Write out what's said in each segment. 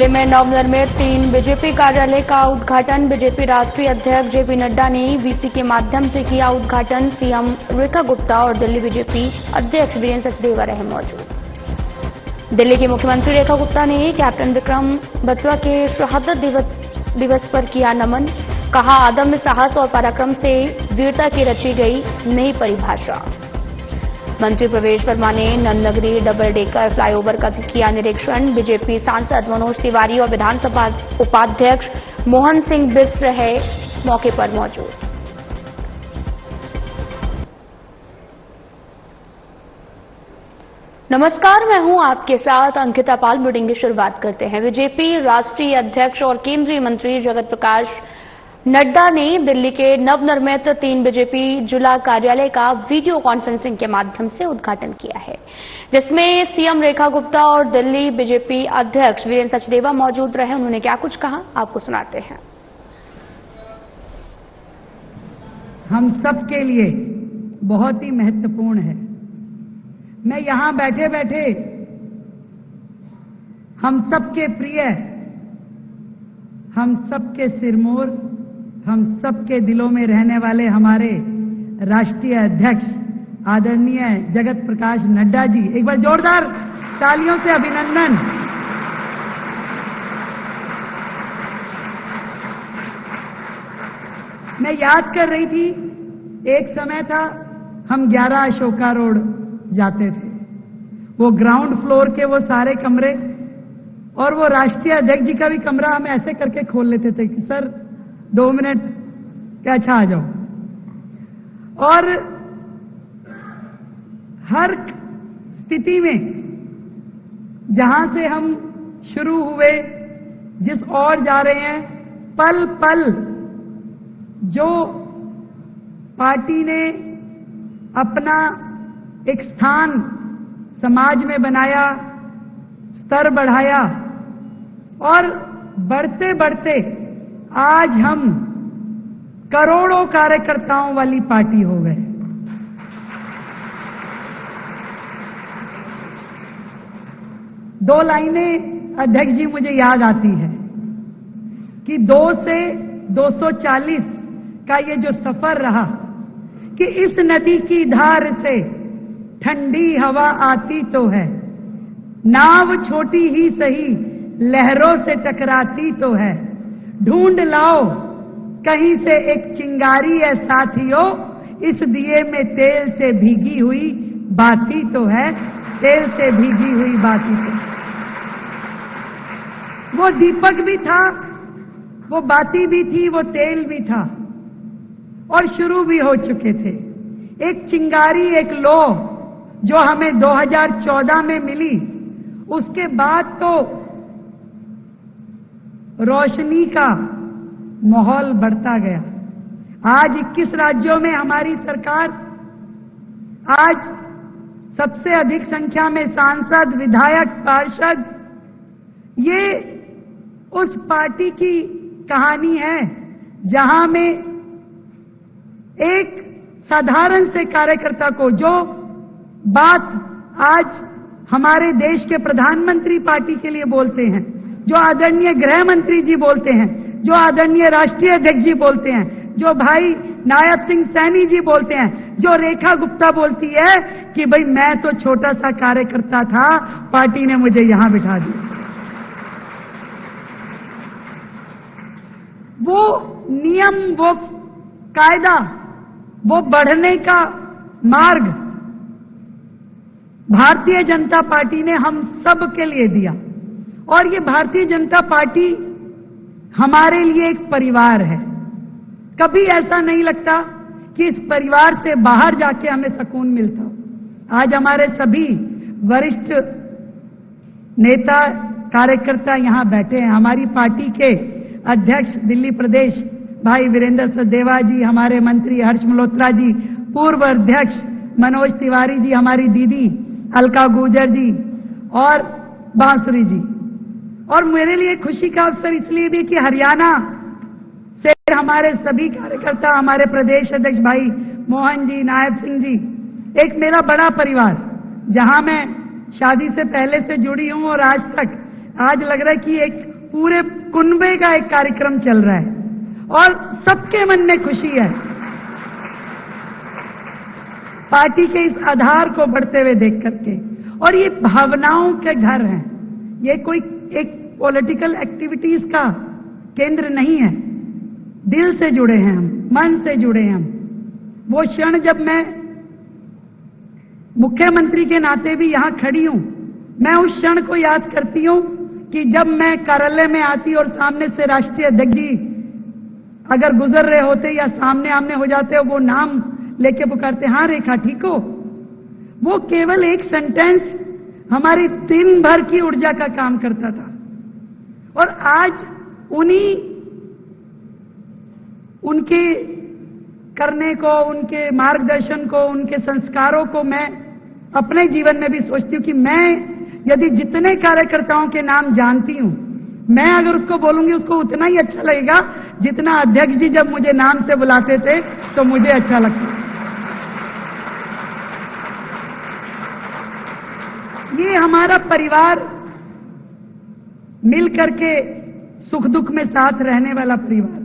दिल्ली में नवनिर्मित 3 बीजेपी कार्यालय का उद्घाटन। बीजेपी राष्ट्रीय अध्यक्ष जेपी नड्डा ने वीसी के माध्यम से किया उद्घाटन। सीएम रेखा गुप्ता और दिल्ली बीजेपी अध्यक्ष वीरेंद्र सचदेवा रहे मौजूद। दिल्ली की मुख्यमंत्री रेखा गुप्ता ने कैप्टन विक्रम बत्रा के शहादत दिवस पर किया नमन। कहा, अदम्य साहस और पराक्रम से वीरता की रची गई नई परिभाषा। मंत्री प्रवेश वर्मा ने नंदनगरी डबल डेकर फ्लाईओवर का किया निरीक्षण। बीजेपी सांसद मनोज तिवारी और विधानसभा उपाध्यक्ष मोहन सिंह बिष्ट रहे मौके पर मौजूद। नमस्कार, मैं हूं आपके साथ अंकिता पाल। बुलेटिन की शुरुआत करते हैं। बीजेपी राष्ट्रीय अध्यक्ष और केंद्रीय मंत्री जगत प्रकाश नड्डा ने दिल्ली के नवनिर्मित 3 बीजेपी जिला कार्यालय का वीडियो कॉन्फ्रेंसिंग के माध्यम से उद्घाटन किया है, जिसमें सीएम रेखा गुप्ता और दिल्ली बीजेपी अध्यक्ष वीरेंद्र सचदेवा मौजूद रहे। उन्होंने क्या कुछ कहा, आपको सुनाते हैं। हम सबके लिए बहुत ही महत्वपूर्ण है। मैं यहां बैठे बैठे हम सबके प्रिय, हम सबके सिरमौर, हम सबके दिलों में रहने वाले हमारे राष्ट्रीय अध्यक्ष आदरणीय जगत प्रकाश नड्डा जी, एक बार जोरदार तालियों से अभिनंदन। मैं याद कर रही थी, एक समय था हम 11 अशोका रोड जाते थे, वो ग्राउंड फ्लोर के वो सारे कमरे और वो राष्ट्रीय अध्यक्ष जी का भी कमरा हम ऐसे करके खोल लेते थे कि सर 2 मिनट क्या, अच्छा आ जाओ। और हर स्थिति में जहां से हम शुरू हुए, जिस ओर जा रहे हैं, पल पल जो पार्टी ने अपना एक स्थान समाज में बनाया, स्तर बढ़ाया और बढ़ते बढ़ते आज हम करोड़ों कार्यकर्ताओं वाली पार्टी हो गए। दो लाइनें अध्यक्ष जी मुझे याद आती है कि 2 से 240 का ये जो सफर रहा कि इस नदी की धार से ठंडी हवा आती तो है, नाव छोटी ही सही लहरों से टकराती तो है, ढूंढ लाओ कहीं से एक चिंगारी है साथियों, इस दिए में तेल से भीगी हुई बाती तो है, तेल से भीगी हुई बाती तो है। वो दीपक भी था, वो बाती भी थी, वो तेल भी था और शुरू भी हो चुके थे। एक चिंगारी, एक लो जो हमें 2014 में मिली, उसके बाद तो रोशनी का माहौल बढ़ता गया। आज 21 राज्यों में हमारी सरकार, आज सबसे अधिक संख्या में सांसद, विधायक, पार्षद, ये उस पार्टी की कहानी है जहां में एक साधारण से कार्यकर्ता को, जो बात आज हमारे देश के प्रधानमंत्री पार्टी के लिए बोलते हैं, जो आदरणीय गृह मंत्री जी बोलते हैं, जो आदरणीय राष्ट्रीय अध्यक्ष जी बोलते हैं, जो भाई नायब सिंह सैनी जी बोलते हैं, जो रेखा गुप्ता बोलती है कि भाई मैं तो छोटा सा कार्यकर्ता था, पार्टी ने मुझे यहां बिठा दिया। वो नियम, वो कायदा, वो बढ़ने का मार्ग भारतीय जनता पार्टी ने हम सब के लिए दिया। और ये भारतीय जनता पार्टी हमारे लिए एक परिवार है। कभी ऐसा नहीं लगता कि इस परिवार से बाहर जाके हमें सुकून मिलता हो। आज हमारे सभी वरिष्ठ नेता, कार्यकर्ता यहां बैठे हैं। हमारी पार्टी के अध्यक्ष दिल्ली प्रदेश भाई वीरेंद्र सचदेवा जी, हमारे मंत्री हर्ष मल्होत्रा जी, पूर्व अध्यक्ष मनोज तिवारी जी, हमारी दीदी अलका गुर्जर जी और बांसुरी जी। और मेरे लिए खुशी का अवसर इसलिए भी कि हरियाणा से हमारे सभी कार्यकर्ता, हमारे प्रदेश अध्यक्ष भाई मोहन जी, नायब सिंह जी, एक मेरा बड़ा परिवार, जहां मैं शादी से पहले से जुड़ी हूं और आज तक, आज लग रहा है कि एक पूरे कुनबे का एक कार्यक्रम चल रहा है और सबके मन में खुशी है पार्टी के इस आधार को बढ़ते हुए देख करके। और ये भावनाओं के घर हैं, ये कोई एक पॉलिटिकल एक्टिविटीज का केंद्र नहीं है। दिल से जुड़े हैं हम, मन से जुड़े हैं हम। वो क्षण जब मैं मुख्यमंत्री के नाते भी यहां खड़ी हूं, मैं उस क्षण को याद करती हूं कि जब मैं कार्यालय में आती और सामने से राष्ट्रीय अध्यक्ष जी अगर गुजर रहे होते या सामने आमने हो जाते हो, वो नाम लेके पुकारते, हाँ रेखा ठीक हो। वो केवल एक सेंटेंस हमारी दिन भर की ऊर्जा का काम करता था। और आज उनके करने को, उनके मार्गदर्शन को, उनके संस्कारों को मैं अपने जीवन में भी सोचती हूं कि मैं यदि जितने कार्यकर्ताओं के नाम जानती हूं, मैं अगर उसको बोलूंगी उसको उतना ही अच्छा लगेगा जितना अध्यक्ष जी जब मुझे नाम से बुलाते थे तो मुझे अच्छा लगता। ये हमारा परिवार मिल करके सुख दुख में साथ रहने वाला परिवार।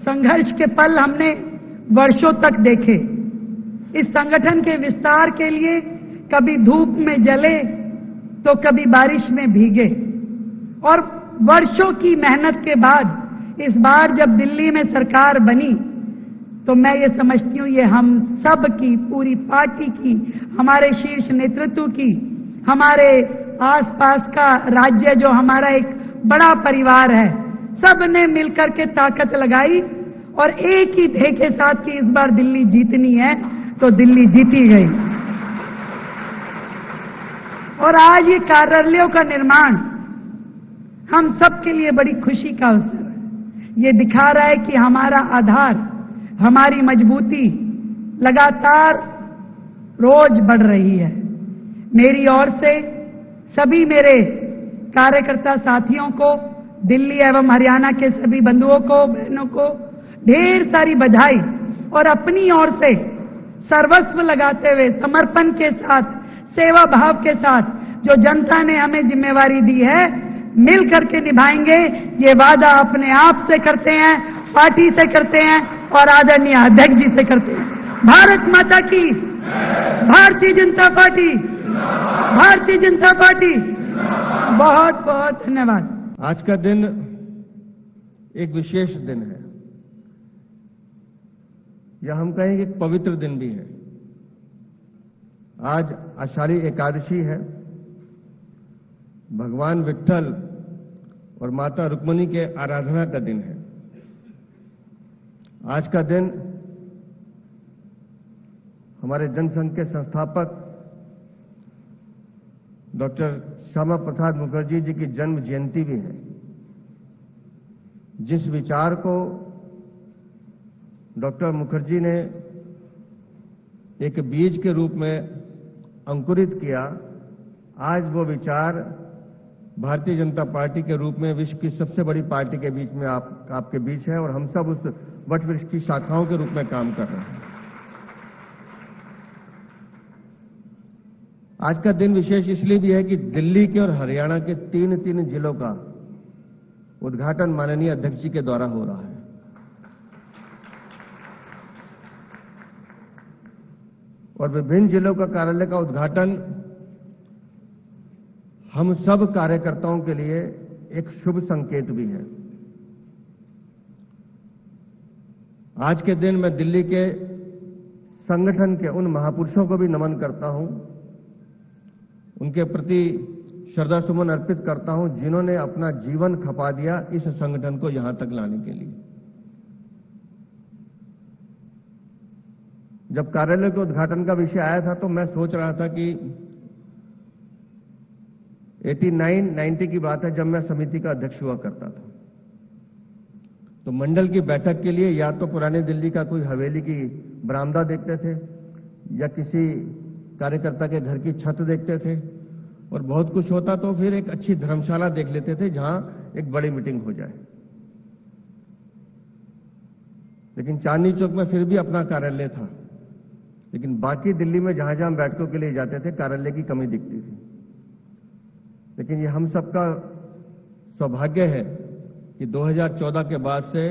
संघर्ष के पल हमने वर्षों तक देखे। इस संगठन के विस्तार के लिए कभी धूप में जले तो कभी बारिश में भीगे, और वर्षों की मेहनत के बाद इस बार जब दिल्ली में सरकार बनी तो मैं ये समझती हूं ये हम सब की, पूरी पार्टी की, हमारे शीर्ष नेतृत्व की, हमारे आसपास का राज्य जो हमारा एक बड़ा परिवार है, सब ने मिलकर के ताकत लगाई और एक ही ध्येय के साथ कि इस बार दिल्ली जीतनी है तो दिल्ली जीती गई। और आज ये कार्यालयों का निर्माण हम सब के लिए बड़ी खुशी का अवसर है। ये दिखा रहा है कि हमारा आधार, हमारी मजबूती लगातार रोज बढ़ रही है। मेरी ओर से सभी मेरे कार्यकर्ता साथियों को, दिल्ली एवं हरियाणा के सभी बंधुओं को, बहनों को ढेर सारी बधाई, और अपनी ओर से सर्वस्व लगाते हुए, समर्पण के साथ, सेवा भाव के साथ जो जनता ने हमें जिम्मेवारी दी है मिल करके निभाएंगे। ये वादा अपने आप से करते हैं, पार्टी से करते हैं और आदरणीय अध्यक्ष जी से करते हैं। भारत माता की, भारतीय जनता पार्टी, भारतीय जनता पार्टी। बहुत बहुत धन्यवाद। आज का दिन एक विशेष दिन है, या हम कहेंगे एक पवित्र दिन भी है। आज आषाढ़ी एकादशी है, भगवान विट्ठल और माता रुक्मिणी के आराधना का दिन है। आज का दिन हमारे जनसंघ के संस्थापक डॉक्टर श्यामा प्रसाद मुखर्जी जी की जन्म जयंती भी है। जिस विचार को डॉक्टर मुखर्जी ने एक बीज के रूप में अंकुरित किया, आज वो विचार भारतीय जनता पार्टी के रूप में विश्व की सबसे बड़ी पार्टी के बीच में आपके बीच है, और हम सब उस वट वृक्ष की शाखाओं के रूप में काम कर रहे हैं। आज का दिन विशेष इसलिए भी है कि दिल्ली के और हरियाणा के तीन जिलों का उद्घाटन माननीय अध्यक्ष जी के द्वारा हो रहा है। और विभिन्न जिलों का कार्यालय का उद्घाटन हम सब कार्यकर्ताओं के लिए एक शुभ संकेत भी है। आज के दिन मैं दिल्ली के संगठन के उन महापुरुषों को भी नमन करता हूं, उनके प्रति श्रद्धा सुमन अर्पित करता हूं, जिन्होंने अपना जीवन खपा दिया इस संगठन को यहां तक लाने के लिए। जब कार्यालय के उद्घाटन का विषय आया था तो मैं सोच रहा था कि 89-90 की बात है, जब मैं समिति का अध्यक्ष हुआ करता था, तो मंडल की बैठक के लिए या तो पुराने दिल्ली का कोई हवेली की बरामदा देखते थे या किसी कार्यकर्ता के घर की छत देखते थे, और बहुत कुछ होता तो फिर एक अच्छी धर्मशाला देख लेते थे जहां एक बड़ी मीटिंग हो जाए। लेकिन चांदनी चौक में फिर भी अपना कार्यालय था, लेकिन बाकी दिल्ली में जहां जहां बैठकों के लिए जाते थे कार्यालय की कमी दिखती थी। लेकिन ये हम सबका सौभाग्य है कि 2014 के बाद से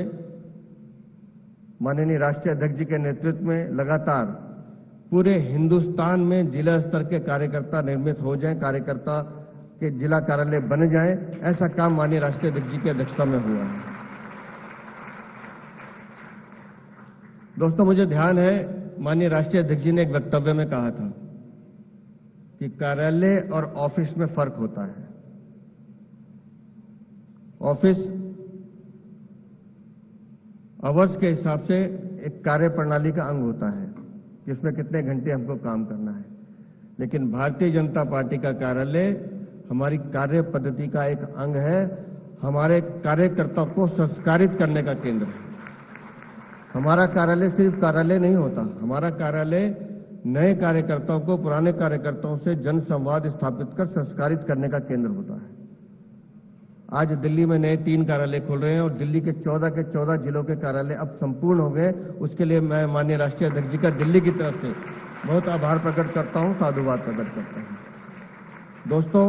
माननीय राष्ट्रीय अध्यक्ष जी के नेतृत्व में लगातार पूरे हिंदुस्तान में जिला स्तर के कार्यकर्ता निर्मित हो जाएं, कार्यकर्ता के जिला कार्यालय बन जाएं, ऐसा काम माननीय राष्ट्रीय अध्यक्ष जी की अध्यक्षता में हुआ है। दोस्तों, मुझे ध्यान है माननीय राष्ट्रीय अध्यक्ष जी ने एक वक्तव्य में कहा था कि कार्यालय और ऑफिस में फर्क होता है। ऑफिस आवर्स के हिसाब से एक कार्य प्रणाली का अंग होता है कि उसमें कितने घंटे हमको काम करना है, लेकिन भारतीय जनता पार्टी का कार्यालय हमारी कार्य पद्धति का एक अंग है, हमारे कार्यकर्ताओं को संस्कारित करने का केंद्र है। हमारा कार्यालय सिर्फ कार्यालय नहीं होता, हमारा कार्यालय नए कार्यकर्ताओं को पुराने कार्यकर्ताओं से जन संवाद स्थापित कर संस्कारित करने का केंद्र होता है। आज दिल्ली में नए 3 कार्यालय खुल रहे हैं और दिल्ली के 14 जिलों के कार्यालय अब संपूर्ण हो गए। उसके लिए मैं माननीय राष्ट्रीय अध्यक्ष जी का दिल्ली की तरफ से बहुत आभार प्रकट करता हूं, साधुवाद प्रकट करता हूं। दोस्तों,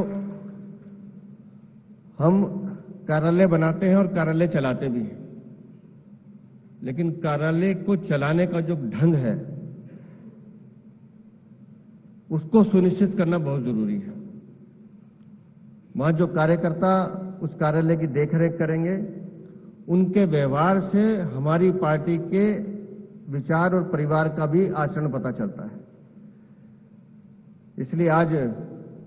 हम कार्यालय बनाते हैं और कार्यालय चलाते भी हैं, लेकिन कार्यालय को चलाने का जो ढंग है उसको सुनिश्चित करना बहुत जरूरी है। वहां जो कार्यकर्ता उस कार्यालय की देखरेख करेंगे, उनके व्यवहार से हमारी पार्टी के विचार और परिवार का भी आचरण पता चलता है। इसलिए आज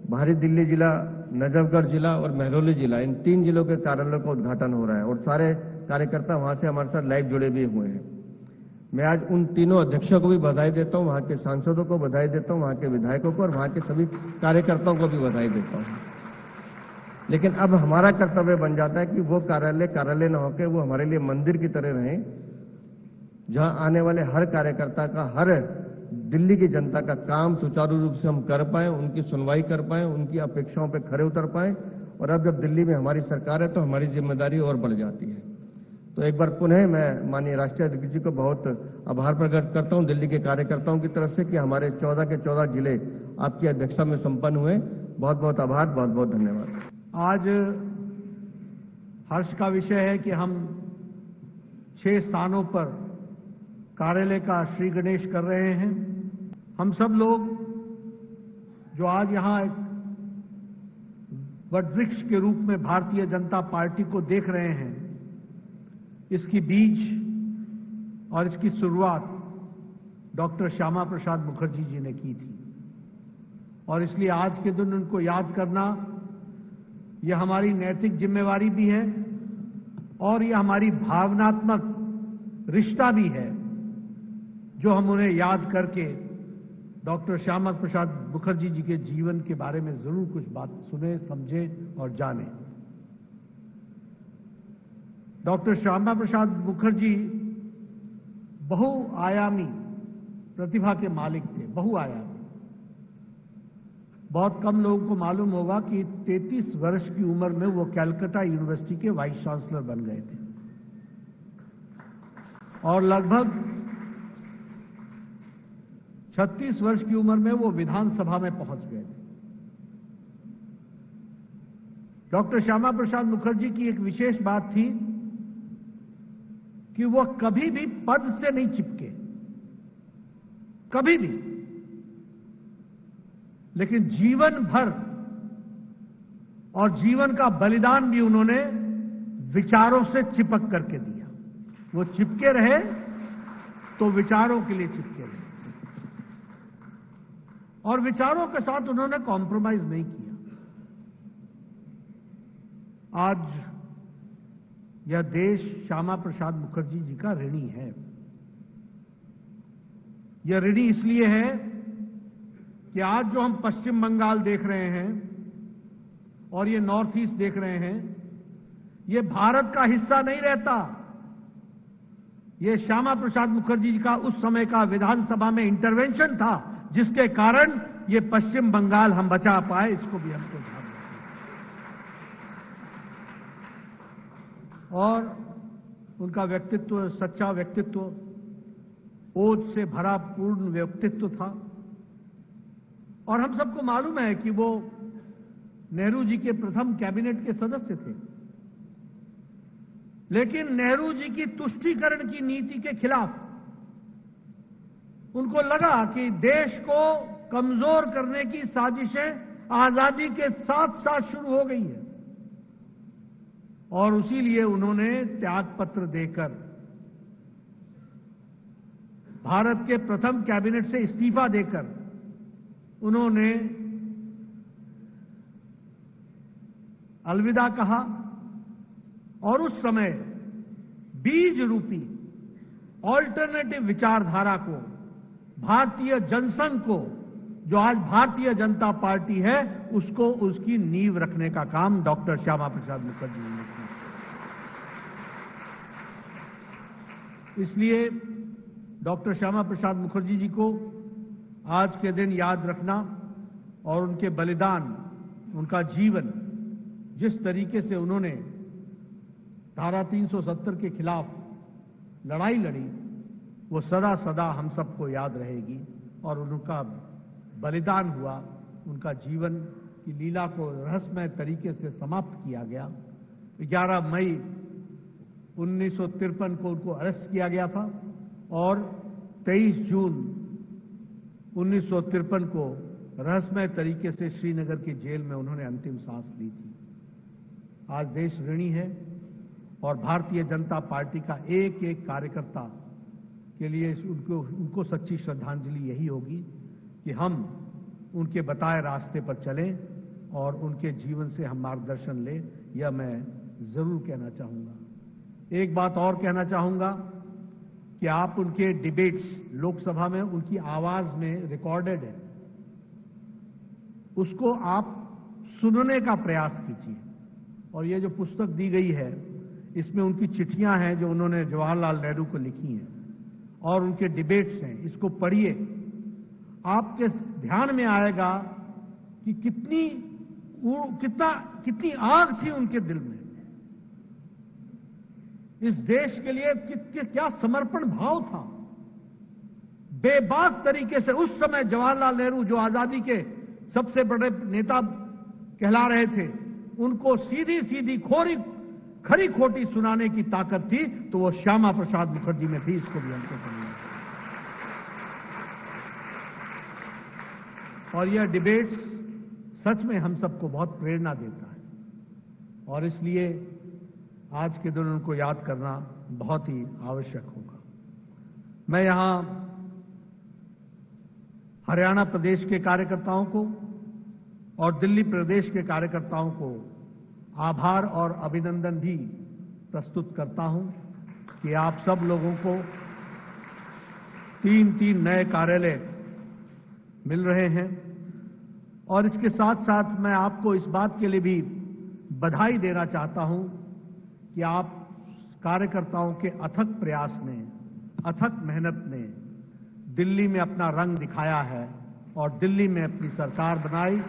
बाहरी दिल्ली जिला, नजफगढ़ जिला और महरौली जिला, इन 3 जिलों के कार्यालयों का उद्घाटन हो रहा है और सारे कार्यकर्ता वहां से हमारे साथ लाइव जुड़े भी हुए हैं। मैं आज उन तीनों अध्यक्षों को भी बधाई देता हूं, वहां के सांसदों को बधाई देता हूं, वहां के विधायकों को और वहां के सभी कार्यकर्ताओं को भी बधाई देता हूं। लेकिन अब हमारा कर्तव्य बन जाता है कि वो कार्यालय न होकर वो हमारे लिए मंदिर की तरह रहें, जहां आने वाले हर कार्यकर्ता का, हर दिल्ली की जनता का काम सुचारू रूप से हम कर पाएं, उनकी सुनवाई कर पाएं, उनकी अपेक्षाओं पर खरे उतर पाएं। और अब जब दिल्ली में हमारी सरकार है तो हमारी जिम्मेदारी और बढ़ जाती है। तो एक बार पुनः मैं माननीय राष्ट्रीय अध्यक्ष जी को बहुत आभार प्रकट करता हूं दिल्ली के कार्यकर्ताओं की तरफ से कि हमारे 14 के 14 जिले आपकी अध्यक्षता में संपन्न हुए। बहुत बहुत आभार, बहुत बहुत धन्यवाद। आज हर्ष का विषय है कि हम 6 स्थानों पर कार्यालय का श्री गणेश कर रहे हैं। हम सब लोग जो आज यहां एक वटवृक्ष के रूप में भारतीय जनता पार्टी को देख रहे हैं, इसकी बीज और इसकी शुरुआत डॉक्टर श्यामा प्रसाद मुखर्जी जी ने की थी और इसलिए आज के दिन उनको याद करना यह हमारी नैतिक जिम्मेवारी भी है और यह हमारी भावनात्मक रिश्ता भी है जो हम उन्हें याद करके डॉक्टर श्यामा प्रसाद मुखर्जी जी के जीवन के बारे में जरूर कुछ बात सुने, समझे और जाने। डॉक्टर श्यामा प्रसाद मुखर्जी बहुआयामी प्रतिभा के मालिक थे, बहुआयामी। बहुत कम लोगों को मालूम होगा कि 33 वर्ष की उम्र में वो कलकत्ता यूनिवर्सिटी के वाइस चांसलर बन गए थे और लगभग 36 वर्ष की उम्र में वो विधानसभा में पहुंच गए थे। डॉक्टर श्यामा प्रसाद मुखर्जी की एक विशेष बात थी कि वो कभी भी पद से नहीं चिपके, कभी भी, लेकिन जीवन भर और जीवन का बलिदान भी उन्होंने विचारों से चिपक करके दिया। वो चिपके रहे तो विचारों के लिए चिपके रहे और विचारों के साथ उन्होंने कॉम्प्रोमाइज नहीं किया। आज यह देश श्यामा प्रसाद मुखर्जी जी का ऋणी है। यह ऋणी इसलिए है कि आज जो हम पश्चिम बंगाल देख रहे हैं और ये नॉर्थ ईस्ट देख रहे हैं, ये भारत का हिस्सा नहीं रहता। ये श्यामा प्रसाद मुखर्जी जी का उस समय का विधानसभा में इंटरवेंशन था जिसके कारण ये पश्चिम बंगाल हम बचा पाए। इसको भी हमको ध्यान रखना और उनका व्यक्तित्व, सच्चा व्यक्तित्व, ओज से भरा पूर्ण व्यक्तित्व था। और हम सबको मालूम है कि वो नेहरू जी के प्रथम कैबिनेट के सदस्य थे लेकिन नेहरू जी की तुष्टीकरण की नीति के खिलाफ उनको लगा कि देश को कमजोर करने की साजिशें आजादी के साथ साथ शुरू हो गई है और उसीलिए उन्होंने त्यागपत्र देकर भारत के प्रथम कैबिनेट से इस्तीफा देकर उन्होंने अलविदा कहा और उस समय बीज रूपी ऑल्टरनेटिव विचारधारा को, भारतीय जनसंघ को, जो आज भारतीय जनता पार्टी है, उसको उसकी नींव रखने का काम डॉक्टर श्यामा प्रसाद मुखर्जी ने किया। इसलिए डॉक्टर श्यामा प्रसाद मुखर्जी जी को आज के दिन याद रखना और उनके बलिदान, उनका जीवन, जिस तरीके से उन्होंने धारा 370 के खिलाफ लड़ाई लड़ी, वो सदा सदा हम सबको याद रहेगी और उनका बलिदान हुआ, उनका जीवन की लीला को रहस्यमय तरीके से समाप्त किया गया। 11 मई 1953 को उनको अरेस्ट किया गया था और 23 जून 1953 को रहस्यमय तरीके से श्रीनगर की जेल में उन्होंने अंतिम सांस ली थी। आज देश ऋणी है और भारतीय जनता पार्टी का एक एक कार्यकर्ता के लिए उनको सच्ची श्रद्धांजलि यही होगी कि हम उनके बताए रास्ते पर चलें और उनके जीवन से हम मार्गदर्शन लें। यह मैं जरूर कहना चाहूंगा। एक बात और कहना चाहूंगा कि आप उनके डिबेट्स लोकसभा में उनकी आवाज में रिकॉर्डेड है, उसको आप सुनने का प्रयास कीजिए। और ये जो पुस्तक दी गई है, इसमें उनकी चिट्ठियां हैं जो उन्होंने जवाहरलाल नेहरू को लिखी हैं और उनके डिबेट्स हैं, इसको पढ़िए। आपके ध्यान में आएगा कि कितनी आग थी उनके दिल में, इस देश के लिए क्या समर्पण भाव था। बेबाक तरीके से उस समय जवाहरलाल नेहरू, जो आजादी के सबसे बड़े नेता कहला रहे थे, उनको सीधी सीधी खरी खोटी सुनाने की ताकत थी, तो वो श्यामा प्रसाद मुखर्जी में थी। इसको भी हमको समझना। और यह डिबेट्स सच में हम सबको बहुत प्रेरणा देता है और इसलिए आज के दिन उनको याद करना बहुत ही आवश्यक होगा। मैं यहां हरियाणा प्रदेश के कार्यकर्ताओं को और दिल्ली प्रदेश के कार्यकर्ताओं को आभार और अभिनंदन भी प्रस्तुत करता हूं कि आप सब लोगों को 3 नए कार्यालय मिल रहे हैं और इसके साथ साथ मैं आपको इस बात के लिए भी बधाई देना चाहता हूं कि आप कार्यकर्ताओं के अथक प्रयास ने, अथक मेहनत ने दिल्ली में अपना रंग दिखाया है और दिल्ली में अपनी सरकार बनाई।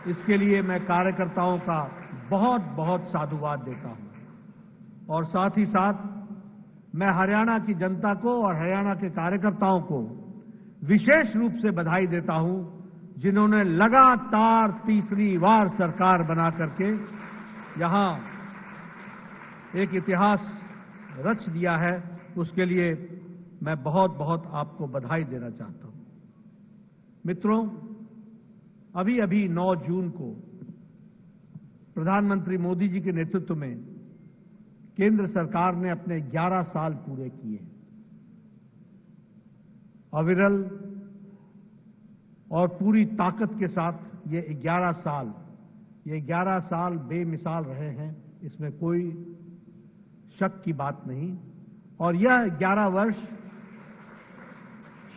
इसके लिए मैं कार्यकर्ताओं का बहुत बहुत साधुवाद देता हूं और साथ ही साथ मैं हरियाणा की जनता को और हरियाणा के कार्यकर्ताओं को विशेष रूप से बधाई देता हूं, जिन्होंने लगातार तीसरी बार सरकार बना करके यहां एक इतिहास रच दिया है। उसके लिए मैं बहुत बहुत आपको बधाई देना चाहता हूं। मित्रों, अभी अभी 9 जून को प्रधानमंत्री मोदी जी के नेतृत्व में केंद्र सरकार ने अपने 11 साल पूरे किए। अविरल और पूरी ताकत के साथ ये 11 साल बेमिसाल रहे हैं, इसमें कोई शक की बात नहीं। और यह 11 वर्ष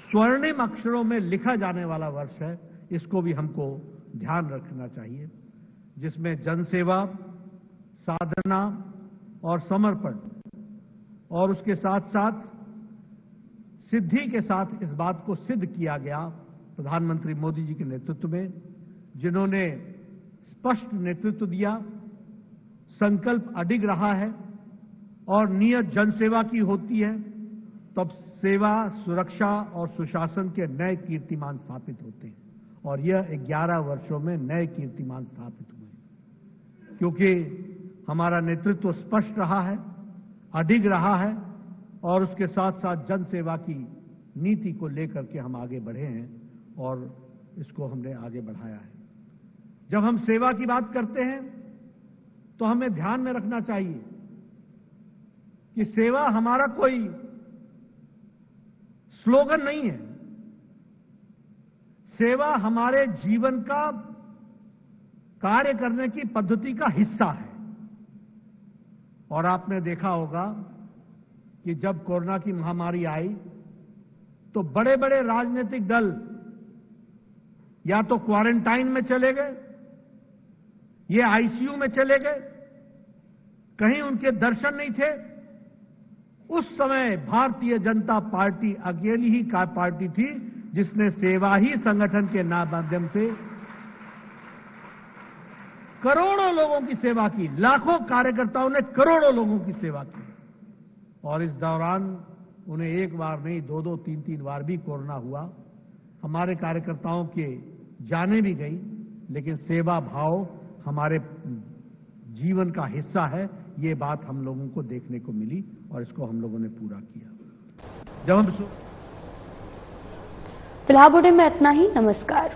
स्वर्णिम अक्षरों में लिखा जाने वाला वर्ष है, इसको भी हमको ध्यान रखना चाहिए, जिसमें जनसेवा, साधना और समर्पण और उसके साथ साथ सिद्धि के साथ इस बात को सिद्ध किया गया प्रधानमंत्री मोदी जी के नेतृत्व में, जिन्होंने स्पष्ट नेतृत्व दिया, संकल्प अडिग रहा है और नियत जनसेवा की होती है, तब सेवा, सुरक्षा और सुशासन के नए कीर्तिमान स्थापित होते हैं। और यह 11 वर्षों में नए कीर्तिमान स्थापित हुए, क्योंकि हमारा नेतृत्व स्पष्ट रहा है, अडिग रहा है और उसके साथ साथ जन सेवा की नीति को लेकर के हम आगे बढ़े हैं और इसको हमने आगे बढ़ाया है। जब हम सेवा की बात करते हैं तो हमें ध्यान में रखना चाहिए कि सेवा हमारा कोई स्लोगन नहीं है। सेवा हमारे जीवन का कार्य करने की पद्धति का हिस्सा है। और आपने देखा होगा कि जब कोरोना की महामारी आई तो बड़े बड़े राजनीतिक दल या तो क्वारंटाइन में चले गए, ये आईसीयू में चले गए, कहीं उनके दर्शन नहीं थे। उस समय भारतीय जनता पार्टी अकेली ही पार्टी थी जिसने सेवा ही संगठन के माध्यम से करोड़ों लोगों की सेवा की। लाखों कार्यकर्ताओं ने करोड़ों लोगों की सेवा की और इस दौरान उन्हें एक बार नहीं, दो दो तीन तीन बार भी कोरोना हुआ। हमारे कार्यकर्ताओं के जाने भी गई, लेकिन सेवा भाव हमारे जीवन का हिस्सा है। ये बात हम लोगों को देखने को मिली और इसको हम लोगों ने पूरा किया। जब हम फिलहाल बुलेटिन में इतना ही। नमस्कार।